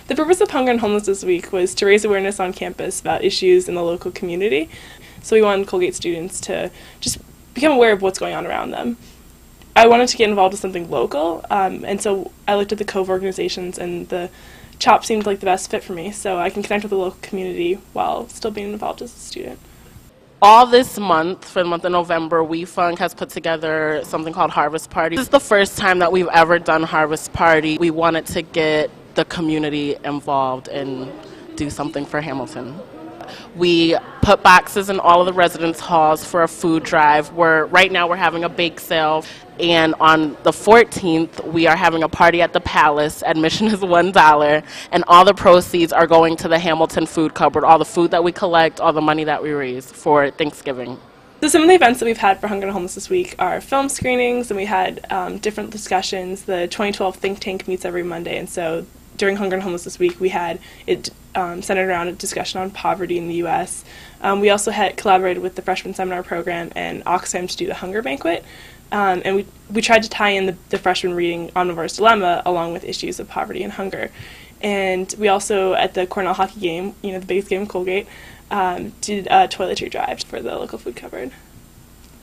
The purpose of Hunger and Homelessness Week was to raise awareness on campus about issues in the local community. So we wanted Colgate students to just become aware of what's going on around them. I wanted to get involved with something local, and so I looked at the Cove organizations, and the CHOP seemed like the best fit for me, so I can connect with the local community while still being involved as a student. All this month, for the month of November, WeFunk has put together something called Harvest Party. This is the first time that we've ever done Harvest Party. We wanted to get the community involved and do something for Hamilton. We put boxes in all of the residence halls for a food drive. Right now we're having a bake sale, and on the 14th we are having a party at the Palace. Admission is $1, and all the proceeds are going to the Hamilton food cupboard, all the food that we collect, all the money that we raise for Thanksgiving. So some of the events that we've had for Hunger and Homelessness Week are film screenings, and we had different discussions. The 2012 think tank meets every Monday, and so during Hunger and Homelessness Week we had it centered around a discussion on poverty in the U.S. We also had collaborated with the Freshman Seminar Program and Oxfam to do the Hunger Banquet, and we tried to tie in the freshman reading Omnivore's Dilemma along with issues of poverty and hunger. And we also, at the Cornell hockey game, the biggest game in Colgate, did a toiletry drive for the local food cupboard.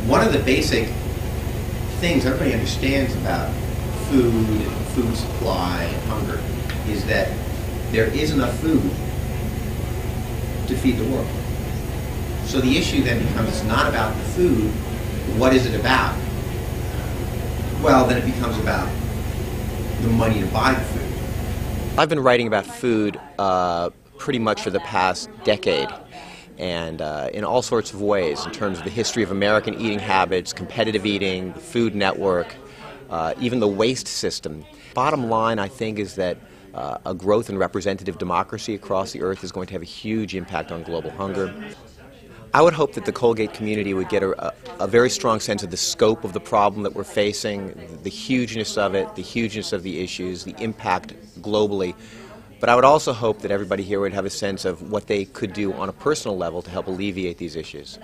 One of the basic things everybody understands about food, food supply, and hunger is that there is enough food to feed the world. So the issue then becomes, it's not about the food, what is it about? Well, then it becomes about the money to buy the food. I've been writing about food pretty much for the past decade, and in all sorts of ways, in terms of the history of American eating habits, competitive eating, the Food Network, even the waste system. Bottom line, I think, is that a growth in representative democracy across the earth is going to have a huge impact on global hunger. I would hope that the Colgate community would get a very strong sense of the scope of the problem that we're facing, the hugeness of it, the hugeness of the issues, the impact globally. But I would also hope that everybody here would have a sense of what they could do on a personal level to help alleviate these issues.